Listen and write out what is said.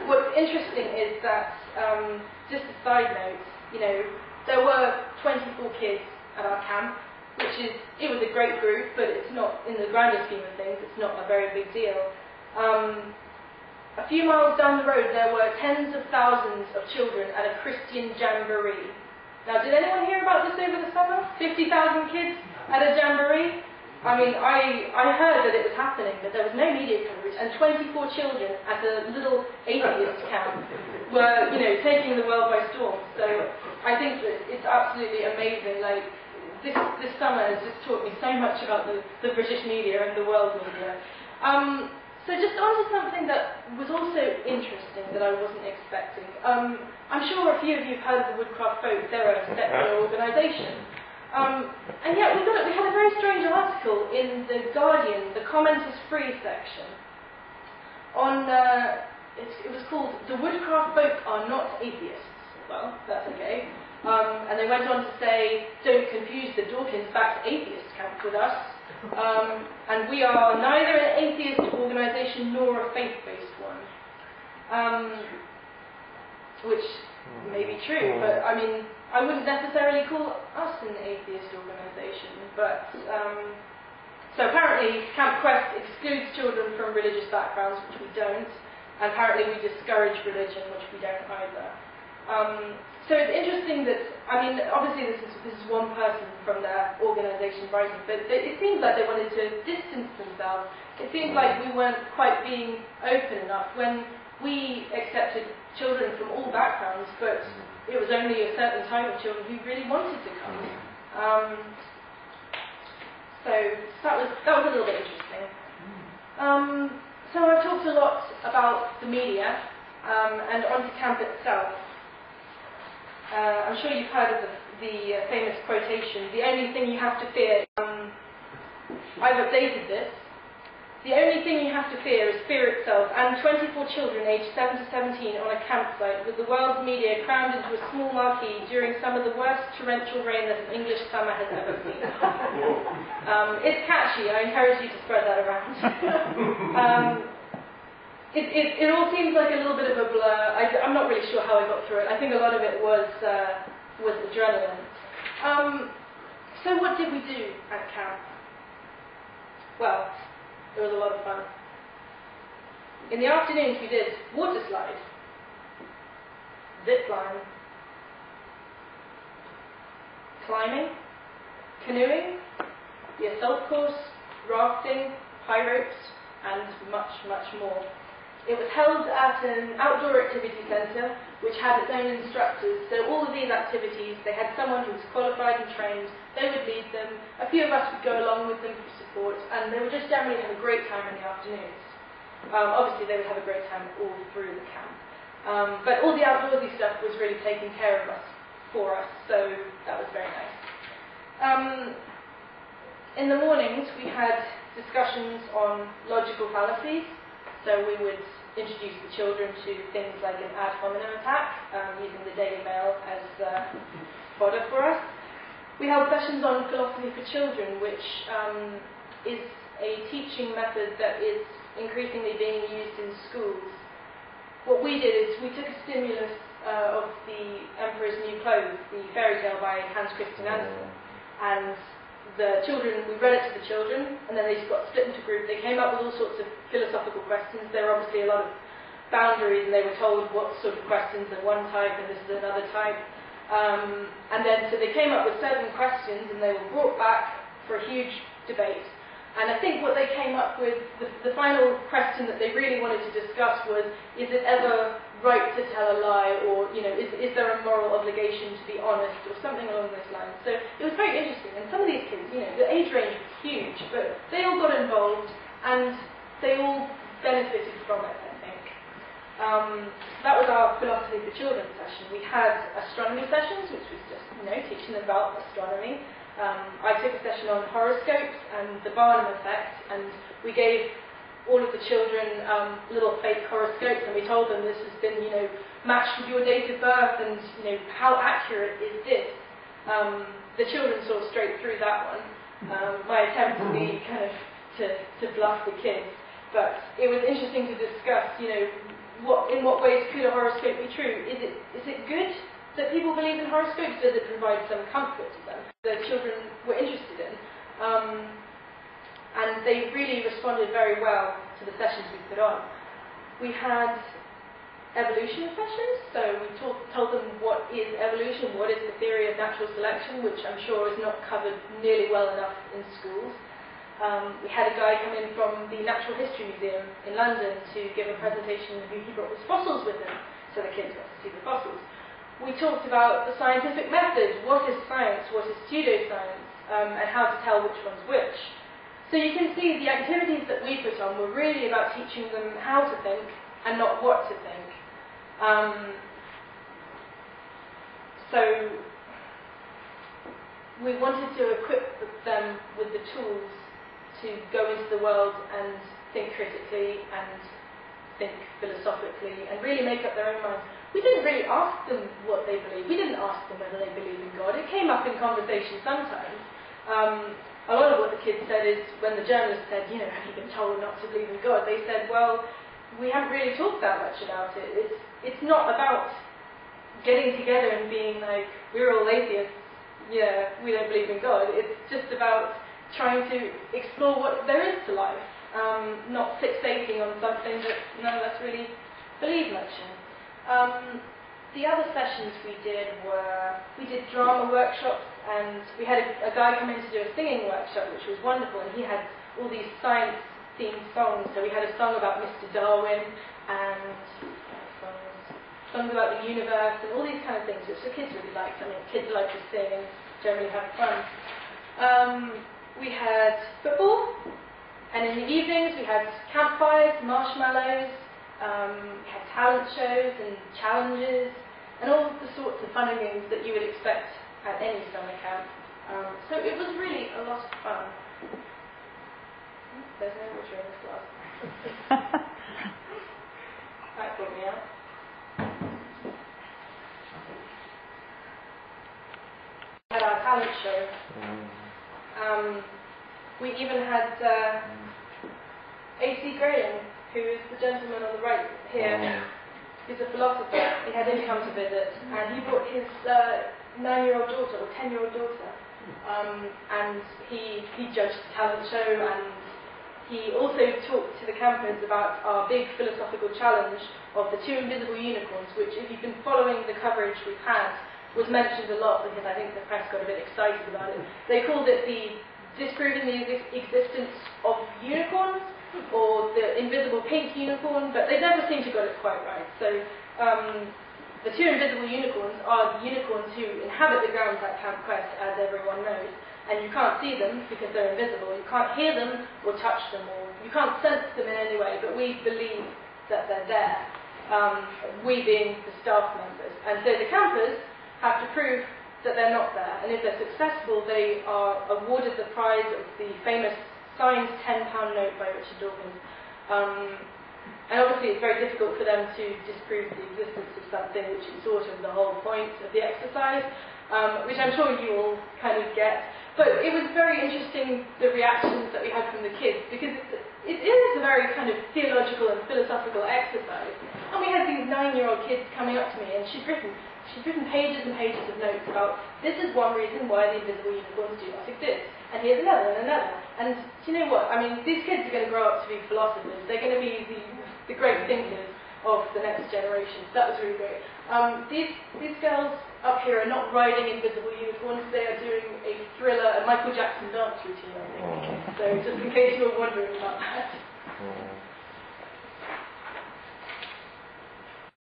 What's interesting is that, just a side note, there were 24 kids at our camp, it was a great group, but it's not, in the grander scheme of things, it's not a very big deal. A few miles down the road, there were tens of thousands of children at a Christian jamboree. Now, did anyone hear about this over the summer? 50,000 kids at a jamboree? I mean, I heard that it was happening, but there was no media coverage, and 24 children at a little atheist camp were, taking the world by storm. So I think that it's absolutely amazing. Like, this summer has just taught me so much about the British media and the world media. So just onto something that was also interesting that I wasn't expecting. I'm sure a few of you have heard of the Woodcraft Folk. They're a secular organisation. And yet we had a very strange article in The Guardian, the Comment is Free section, on, it was called The Woodcraft Folk Are Not Atheists. Well, that's okay. And they went on to say, don't confuse the Dawkins-backed atheist camp with us. And we are neither an atheist organisation nor a faith-based one. Which may be true, but I mean, I wouldn't necessarily call us an atheist organisation. But so apparently Camp Quest excludes children from religious backgrounds, which we don't, and apparently we discourage religion, which we don't either. So it's interesting that, I mean, obviously this is one person from their organisation writing, but it seems like they wanted to distance themselves. It seems like we weren't quite being open enough when we accepted children from all backgrounds, but it was only a certain type of children who really wanted to come. So that was a little bit interesting. So I've talked a lot about the media and onto camp itself. I'm sure you've heard of the famous quotation, the only thing you have to fear, I've updated this, the only thing you have to fear is fear itself, and 24 children aged 7 to 17 on a campsite with the world's media crammed into a small marquee during some of the worst torrential rain that an English summer has ever seen. It's catchy, I encourage you to spread that around. It all seems like a little bit of a blur. I'm not really sure how I got through it. I think a lot of it was adrenaline. So what did we do at camp? Well, it was a lot of fun. In the afternoons we did water slide, zip line, climbing, canoeing, the assault course, rafting, high ropes, and much, much more. It was held at an outdoor activity centre which had its own instructors, so all of these activities, they had someone who was qualified and trained, they would lead them, a few of us would go along with them for support, and they would just generally have a great time in the afternoons. Obviously they would have a great time all through the camp. But all the outdoorsy stuff was really taken care of for us, so that was very nice. In the mornings we had discussions on logical fallacies. So we would introduce the children to things like an ad hominem attack, using the Daily Mail as fodder for us. We held sessions on philosophy for children, which is a teaching method that is increasingly being used in schools. What we did is we took a stimulus of The Emperor's New Clothes, the fairy tale by Hans Christian Andersen, and the children, we read it to the children, and then they just got split into groups. They came up with all sorts of philosophical questions. There were obviously a lot of boundaries, and they were told what sort of questions are one type and this is another type. And then, so they came up with certain questions, and they were brought back for a huge debate. And I think what they came up with, the final question that they really wanted to discuss was, is it ever right to tell a lie, or, is there a moral obligation to be honest, or something along those lines. So it was very interesting, and some of these kids, the age range was huge, but they all got involved, and they all benefited from it, I think. That was our philosophy for children session. We had astronomy sessions, which was just, teaching them about astronomy. I took a session on horoscopes and the Barnum effect, and we gave all of the children little fake horoscopes, and we told them this has been, matched with your date of birth, and how accurate is this? The children saw straight through that one. My attempt to be kind of to bluff the kids. But it was interesting to discuss, you know, in what ways could a horoscope be true? Is it good that people believe in horoscopes? Does it provide some comfort to them? The children were interested in. And they really responded very well to the sessions we put on. We had evolution sessions, so we told them what is evolution, what is the theory of natural selection, which I'm sure is not covered nearly well enough in schools. We had a guy come in from the Natural History Museum in London to give a presentation, and he brought his fossils with him, so the kids got to see the fossils. We talked about the scientific method, what is science, what is pseudoscience, and how to tell which one's which. So you can see the activities that we put on were really about teaching them how to think and not what to think. So we wanted to equip them with the tools to go into the world and think critically and think philosophically and really make up their own minds. We didn't really ask them what they believe. We didn't ask them whether they believe in God. It came up in conversation sometimes. A lot of what the kids said is, when the journalist said, you know, have you been told not to believe in God? They said, well, we haven't really talked that much about it. It's not about getting together and being like, we're all atheists, yeah, we don't believe in God. It's just about trying to explore what there is to life, not fixating on something that none of us really believe much in. The other sessions we did drama workshops, and we had a guy come in to do a singing workshop, which was wonderful, and he had all these science-themed songs. So we had a song about Mr. Darwin, and songs about the universe, and all these kind of things, which the kids really liked. I mean, kids like to sing and generally have fun. We had football, and in the evenings we had campfires, marshmallows, we had talent shows and challenges, and all the sorts of fun and games that you would expect at any summer camp. So it was really a lot of fun. There's no water in this glass. That brought me out. We had our talent show. We even had A.C. Graham, who is the gentleman on the right here. He's a philosopher. He had him come to visit, and he brought his 9-year-old daughter, or 10-year-old daughter, and he judged the talent show, and he also talked to the campers about our big philosophical challenge of the 2 invisible unicorns, which, if you've been following the coverage we've had, was mentioned a lot because I think the press got a bit excited about it. They called it the disproving the existence of unicorns, or the invisible pink unicorn, but they never seem to got it quite right. So the 2 invisible unicorns are the unicorns who inhabit the grounds at Camp Quest, as everyone knows, and you can't see them because they're invisible. You can't hear them or touch them, or you can't sense them in any way, but we believe that they're there, we being the staff members. And so the campers have to prove that they're not there, and if they're successful, they are awarded the prize of the famous signed £10 note by Richard Dawkins. And obviously it's very difficult for them to disprove the existence of something, which is sort of the whole point of the exercise, which I'm sure you all kind of get. But it was very interesting, the reactions that we had from the kids, because it is a very kind of theological and philosophical exercise. And we had these 9-year-old kids coming up to me, and she'd written pages and pages of notes about, this is one reason why the invisible unicorns do not exist, and here's another and another. And do you know what? I mean, these kids are going to grow up to be philosophers. They're going to be the great thinkers of the next generation. So that was really great. These girls up here are not riding invisible unicorns. They are doing a Thriller, a Michael Jackson dance routine, I think. So just in case you were wondering about that.